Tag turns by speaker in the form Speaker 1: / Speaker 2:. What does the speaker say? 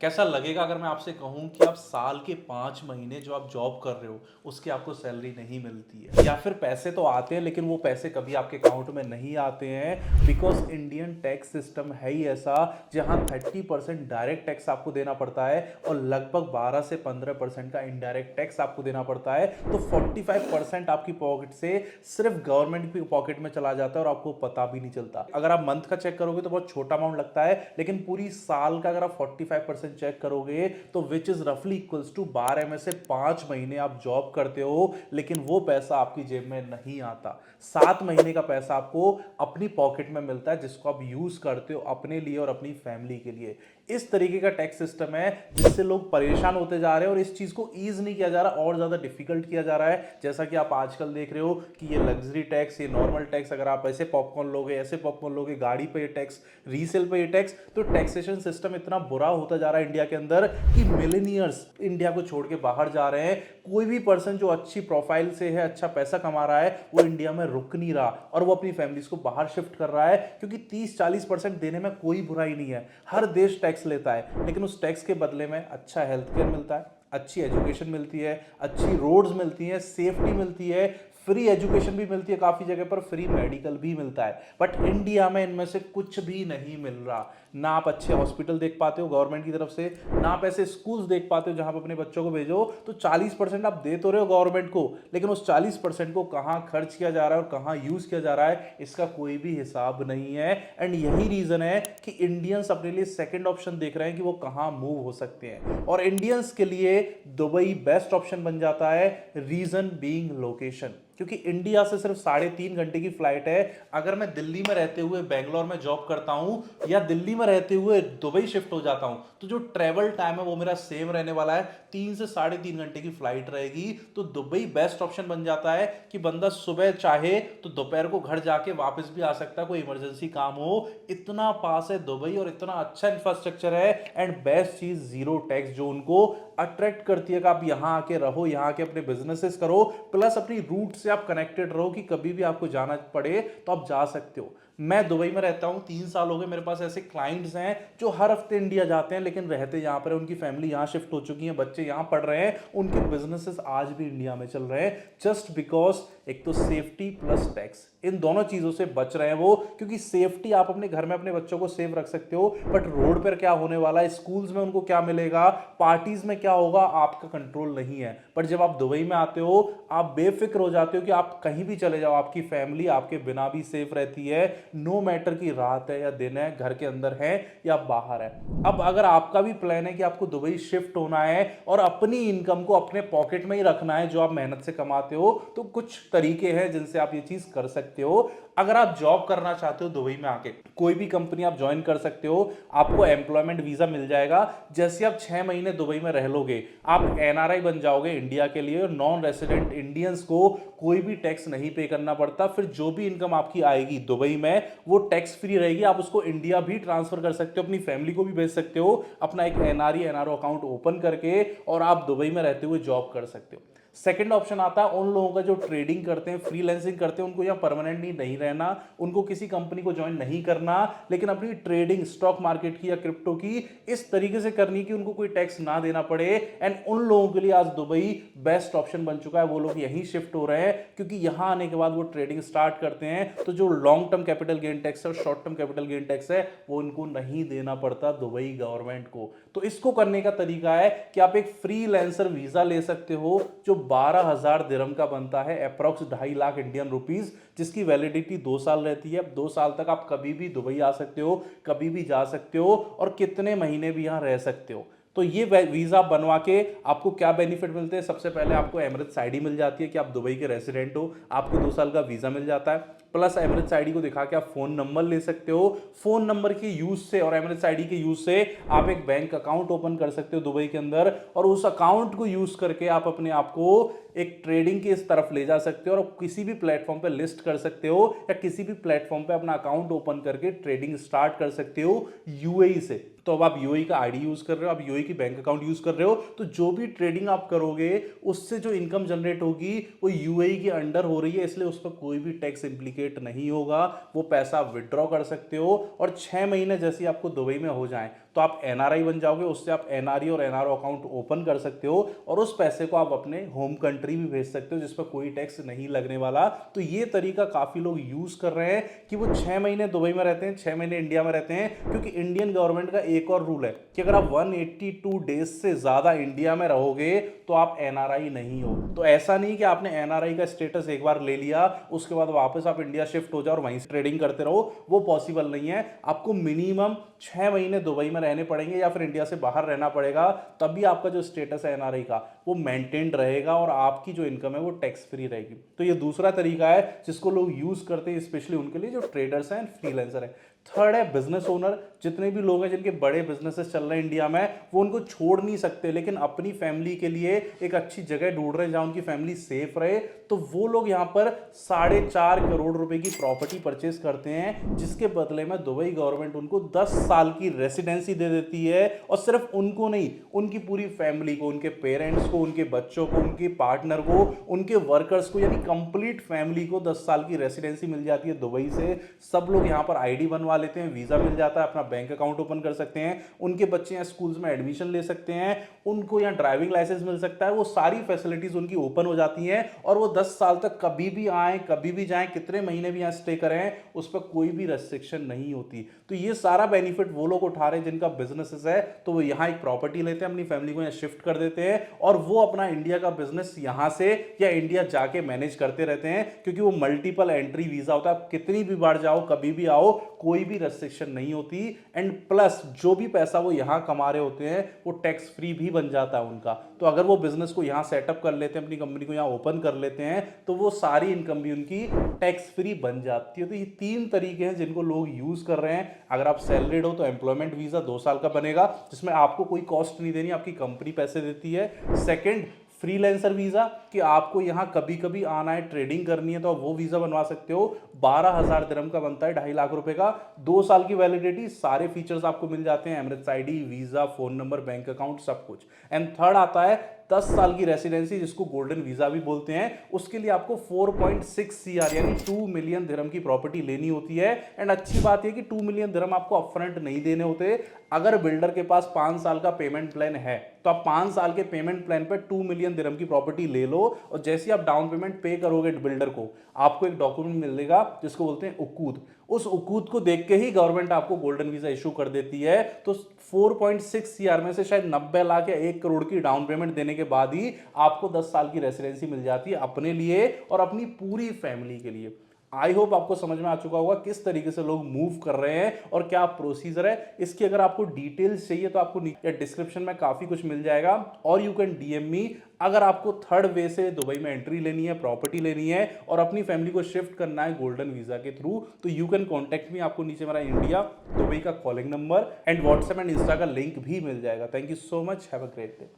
Speaker 1: कैसा लगेगा अगर मैं आपसे कहूँ कि आप साल के 5 महीने जो आप जॉब कर रहे हो, उसकी आपको सैलरी नहीं मिलती है या फिर पैसे तो आते हैं लेकिन वो पैसे कभी आपके अकाउंट में नहीं आते हैं बिकॉज़ इंडियन टैक्स सिस्टम है ही ऐसा जहाँ 30% डायरेक्ट टैक्स आपको देना पड़ता है और लगभग 12 से 15% का इनडायरेक्ट टैक्स आपको देना पड़ता है। तो 45% आपकी पॉकेट से सिर्फ गवर्नमेंट की पॉकेट में चला जाता है और आपको पता भी नहीं चलता। अगर आप मंथ का चेक करोगे तो बहुत छोटा अमाउंट लगता है, लेकिन पूरी साल का अगर आप 45% चेक करोगे तो विच इज रफली इक्वल्स टू 12 में से 5 महीने आप जॉब करते हो लेकिन वो पैसा आपकी जेब में नहीं आता। 7 महीने का पैसा आपको अपनी पॉकेट में मिलता है जिसको आप यूज करते हो अपने लिए और अपनी फैमिली के लिए। इस तरीके का टैक्स सिस्टम है जिससे लोग परेशान होते जा रहे हैं और इस चीज को ईज नहीं किया जा रहा और ज्यादा डिफिकल्ट किया जा रहा है। जैसा कि आप आजकल देख रहे हो कि ये लग्जरी टैक्स, ये नॉर्मल टैक्स, अगर आप ऐसे पॉपकॉर्न लोगे, ऐसे पॉपकॉर्न लोगे, गाड़ी पे ये टैक्स, रीसेल पे ये टैक्स, तो टैक्सेशन सिस्टम इतना बुरा होता जा रहा है इंडिया के अंदर कि मिलेनियर्स इंडिया को छोड़ के बाहर जा रहे हैं। कोई भी पर्सन जो अच्छी प्रोफाइल से है, अच्छा पैसा कमा रहा है, वो इंडिया में रुक नहीं रहा और वो अपनी फैमिलीज को बाहर शिफ्ट कर रहा है क्योंकि 30-40% देने में कोई बुराई नहीं है। हर देश टैक्स लेता है लेकिन उस टैक्स के बदले में अच्छा हेल्थ केयर मिलता है, अच्छी एजुकेशन मिलती है, अच्छी रोड्स मिलती है, सेफ्टी मिलती है, फ्री एजुकेशन भी मिलती है, काफी जगह पर फ्री मेडिकल भी मिलता है। बट इंडिया में इनमें से कुछ भी नहीं मिल रहा। ना आप अच्छे हॉस्पिटल देख पाते हो गवर्नमेंट की तरफ से, ना आप ऐसे स्कूल्स देख पाते हो जहां पर अपने बच्चों को भेजो। तो 40% आप दे तो रहे हो गवर्नमेंट को, लेकिन उस 40% को कहां खर्च किया जा रहा है और कहां यूज किया जा रहा है इसका कोई भी हिसाब नहीं है। एंड यही रीजन है कि इंडियंस अपने लिए सेकंड ऑप्शन देख रहे हैं कि वो कहां मूव हो सकते हैं, और इंडियंस के लिए दुबई बेस्ट ऑप्शन बन जाता है। रीजन बीइंग लोकेशन, क्योंकि इंडिया से सिर्फ 3.5 घंटे की फ्लाइट है। अगर मैं दिल्ली में रहते हुए बेंगलोर में जॉब करता हूं या दिल्ली में रहते हुए दुबई शिफ्ट हो जाता हूं तो जो ट्रेवल टाइम है वो मेरा सेम रहने वाला है, 3 से 3.5 घंटे की फ्लाइट रहेगी। तो दुबई बेस्ट ऑप्शन बन जाता है कि बंदा सुबह चाहे तो दोपहर को घर जाके वापस भी आ सकता है, कोई इमरजेंसी काम हो। इतना पास है दुबई और इतना अच्छा इंफ्रास्ट्रक्चर है। एंड बेस्ट चीज जीरो टैक्स जो उनको अट्रैक्ट करती है कि आप यहां आके रहो, यहां आके अपने बिजनेसेस करो, प्लस अपनी रूट से आप कनेक्टेड रहो कि कभी भी आपको जाना पड़े तो आप जा सकते हो। मैं दुबई में रहता हूं, 3 साल हो गए। मेरे पास ऐसे क्लाइंट्स हैं जो हर हफ्ते इंडिया जाते हैं लेकिन रहते यहां पर, उनकी फैमिली यहां शिफ्ट हो चुकी है, बच्चे यहां पढ़ रहे हैं, उनके बिजनेसेस आज भी इंडिया में चल रहे हैं जस्ट बिकॉज एक तो सेफ्टी प्लस टैक्स, इन दोनों चीजों से बच रहे हैं वो। क्योंकि सेफ्टी आप अपने घर में अपने बच्चों को सेफ रख सकते हो, बट रोड पर क्या होने वाला है, स्कूल्स में उनको क्या मिलेगा, पार्टीज में क्या होगा, आपका कंट्रोल नहीं है। पर जब आप दुबई में आते हो आप बेफिक्र हो जाते हो कि आप कहीं भी चले जाओ, आपकी फैमिली आपके बिना भी सेफ रहती है। नो मैटर की रात है या दिन है, घर के अंदर है या बाहर है। अब अगर आपका भी प्लान है कि आपको दुबई शिफ्ट होना है और अपनी इनकम को अपने पॉकेट में ही रखना है जो आप मेहनत से कमाते हो, तो कुछ तरीके हैं जिनसे आप ये चीज कर सकते हो। अगर आप जॉब करना चाहते हो दुबई में आके, कोई भी कंपनी आप ज्वाइन कर सकते हो, आपको एम्प्लॉयमेंट वीजा मिल जाएगा। जैसे आप 6 महीने दुबई में रह लोगे आप एनआरआई बन जाओगे इंडिया के लिए, और नॉन रेसिडेंट इंडियंस को कोई भी टैक्स नहीं पे करना पड़ता। फिर जो भी इनकम आपकी आएगी दुबई में वो टैक्स फ्री रहेगी, आप उसको इंडिया भी ट्रांसफर कर सकते हो, अपनी फैमिली को भी भेज सकते हो, अपना एक एनआरई एनआरओ अकाउंट ओपन करके, और आप दुबई में रहते हुए जॉब कर सकते हो। सेकंड ऑप्शन आता है उन लोगों का जो ट्रेडिंग करते हैं, फ्रीलैंसिंग करते हैं, उनको यहाँ परमानेंटली नहीं रहना, उनको किसी कंपनी को ज्वाइन नहीं करना, लेकिन अपनी ट्रेडिंग स्टॉक मार्केट की या क्रिप्टो की इस तरीके से करनी कि उनको कोई टैक्स ना देना पड़े। एंड उन लोगों के लिए आज दुबई बेस्ट ऑप्शन बन चुका है। वो लोग यहीं शिफ्ट हो रहे हैं क्योंकि यहां आने के बाद वो ट्रेडिंग स्टार्ट करते हैं तो जो long term capital gain tax है और short term capital gain tax है वो उनको नहीं देना पड़ता दुबई गवर्नमेंट को। तो इसको करने का तरीका है कि आप एक फ्रीलांसर वीजा ले सकते हो जो 12,000 दिरहम का बनता है, अप्रॉक्स 2.5 लाख इंडियन रुपीज, जिसकी वैलिडिटी 2 साल रहती है। 2 साल तक आप कभी भी दुबई आ सकते हो, कभी भी जा सकते हो और कितने महीने भी यहां रह सकते हो। तो ये वीजा बनवा के आपको क्या बेनिफिट मिलते हैं, सबसे पहले आपको एमिरेट्स आईडी मिल जाती है कि आप दुबई के रेसिडेंट हो, आपको 2 साल का वीजा मिल जाता है। प्लस एमिरेट्स आईडी को दिखा के आप फोन नंबर ले सकते हो, फोन नंबर के यूज से और एमिरेट्स आईडी के यूज से आप एक बैंक अकाउंट ओपन कर सकते हो दुबई के अंदर, और उस अकाउंट को यूज करके आप अपने आप को एक ट्रेडिंग की इस तरफ ले जा सकते हो और किसी भी प्लेटफॉर्म पे लिस्ट कर सकते हो या किसी भी प्लेटफॉर्म पे अपना अकाउंट ओपन करके ट्रेडिंग स्टार्ट कर सकते हो यूएई से। तो अब आप यूएई का आईडी यूज कर रहे हो, आप यूएई की बैंक अकाउंट यूज कर रहे हो, तो जो भी ट्रेडिंग आप करोगे उससे जो इनकम जनरेट होगी वो यूएई के अंडर हो रही है, इसलिए उस पर कोई भी टैक्स इंप्लीकेट नहीं होगा। वो पैसा आप विड्रॉ कर सकते हो और 6 महीने जैसे आपको दुबई में हो जाए तो आप एनआरआई बन जाओगे, उससे आप एनआरई और एनआरओ अकाउंट ओपन कर सकते हो और उस पैसे को आप अपने होम कंट्री भी भेज सकते हो जिस पर कोई टैक्स नहीं लगने वाला। तो ये तरीका काफी लोग यूज कर रहे हैं कि वो 6 महीने दुबई में रहते हैं, 6 महीने इंडिया में रहते हैं, क्योंकि इंडियन गवर्नमेंट का एक और रूल है कि अगर आप 182 डेज से ज्यादा इंडिया में रहोगे तो आप एनआरआई नहीं हो। तो ऐसा नहीं कि आपने एनआरआई का स्टेटस एक बार ले लिया उसके बाद वापस आप इंडिया शिफ्ट हो जाओ और वहीं से ट्रेडिंग करते रहो, वो पॉसिबल नहीं है। आपको मिनिमम 6 महीने दुबई में रहने पड़ेंगे या फिर इंडिया से बाहर रहना पड़ेगा, तभी आपका जो स्टेटस है एनआरआई का वो मेंटेन्ड रहेगा और आपकी जो इनकम है वो टैक्स फ्री रहेगी। तो ये दूसरा तरीका है जिसको लोग यूज करते हैं, स्पेशली उनके लिए जो ट्रेडर्स हैं, फ्रीलांसर हैं। थर्ड है बिजनेस ओनर। जितने भी लोग हैं जिनके बड़े बिजनेसेस चल रहे हैं इंडिया में, वो उनको छोड़ नहीं सकते, लेकिन अपनी फैमिली के लिए एक अच्छी जगह ढूंढ रहे हैं जहां उनकी फैमिली सेफ रहे। तो वो लोग यहां पर 4.5 करोड़ रुपए की प्रॉपर्टी परचेस करते हैं, जिसके बदले में दुबई गवर्नमेंट उनको 10 साल की रेसिडेंसी दे देती है। और सिर्फ उनको नहीं, उनकी पूरी फैमिली को, उनके पेरेंट्स को, उनके बच्चों को, उनके पार्टनर को, उनके वर्कर्स को, यानी कंप्लीट फैमिली को 10 साल की रेसिडेंसी मिल जाती है दुबई से। सब लोग यहां पर आईडी बनवा लेते हैं, वीजा मिल जाता है, अपना बैंक अकाउंट ओपन कर सकते हैं, उनके बच्चे यहाँ स्कूल्स में एडमिशन ले सकते हैं, उनको यहाँ ड्राइविंग लाइसेंस मिल सकता है। वो सारी फैसिलिटीज उनकी ओपन हो जाती हैं और वो 10 साल तक कभी भी आए, कभी भी जाएं, कितने महीने भी यहाँ स्टे करें, उस पर कोई भी रेस्ट्रिक्शन नहीं होती। तो ये सारा बेनिफिट वो लोग उठा रहे हैं जिनका बिजनेस है, तो वो यहाँ एक प्रॉपर्टी लेते हैं, अपनी फैमिली को यहाँ शिफ्ट कर देते हैं और वो अपना इंडिया का बिजनेस यहाँ से या इंडिया जाके मैनेज करते रहते हैं, क्योंकि वो मल्टीपल एंट्री वीजा होता है। आप कितनी भी बार जाओ, कभी भी आओ, कोई भी रेस्ट्रिक्शन नहीं होती। एंड प्लस जो भी पैसा वो यहां कमा रहे होते हैं वो टैक्स फ्री भी बन जाता है उनका। तो अगर वो बिजनेस को यहां सेटअप कर लेते हैं, अपनी कंपनी को यहां ओपन कर लेते हैं, तो वो सारी इनकम भी उनकी टैक्स फ्री बन जाती है। तो ये 3 तरीके हैं जिनको लोग यूज कर रहे हैं। अगर आप सैलरीड हो तो एम्प्लॉयमेंट वीजा 2 साल का बनेगा, जिसमें आपको कोई कॉस्ट नहीं देनी, आपकी कंपनी पैसे देती है। सेकेंड, फ्रीलांसर वीजा, कि आपको यहां कभी कभी आना है, ट्रेडिंग करनी है, तो आप वो वीजा बनवा सकते हो। 12,000 दिरहम का बनता है, 2.5 लाख रुपए का, 2 साल की वैलिडिटी, सारे फीचर्स आपको मिल जाते हैं, Emirates ID, visa, phone number, bank account, सब कुछ। एंड थर्ड आता है 10 साल की रेसिडेंसी, जिसको गोल्डन वीजा भी बोलते हैं। उसके लिए आपको 4.6 सीआर यानी 2 मिलियन दिरहम की प्रॉपर्टी लेनी होती है। एंड अच्छी बात यह कि 2 मिलियन दिरहम आपको अपफ्रंट नहीं देने होते। अगर बिल्डर के पास 5 साल का पेमेंट प्लान है तो आप 5 साल के पेमेंट प्लान पे 2 मिलियन दिरहम की प्रॉपर्टी ले लो, और जैसे ही आप डाउन पेमेंट पे करोगे बिल्डर को, आपको एक डॉक्यूमेंट मिलेगा जिसको बोलते हैं उकूद। उस उकूद को देख के ही गवर्नमेंट आपको गोल्डन वीजा इशू कर देती है। तो 4.6 सीआर में से शायद 90 लाख या 1 करोड़ की डाउन पेमेंट देने के बाद ही आपको 10 साल की रेसिडेंसी मिल जाती है, अपने लिए और अपनी पूरी फैमिली के लिए। आई होप आपको समझ में आ चुका होगा किस तरीके से लोग मूव कर रहे हैं और क्या प्रोसीजर है इसकी। अगर आपको डिटेल्स चाहिए तो आपको डिस्क्रिप्शन में काफी कुछ मिल जाएगा, और यू कैन डीएम मी। अगर आपको थर्ड वे से दुबई में एंट्री लेनी है, प्रॉपर्टी लेनी है और अपनी फैमिली को शिफ्ट करना है गोल्डन वीजा के थ्रू, तो यू कैन कॉन्टेक्ट मी। आपको नीचे मेरा इंडिया दुबई का calling number and WhatsApp and Insta का लिंक भी मिल जाएगा। Thank you so much, have a great day.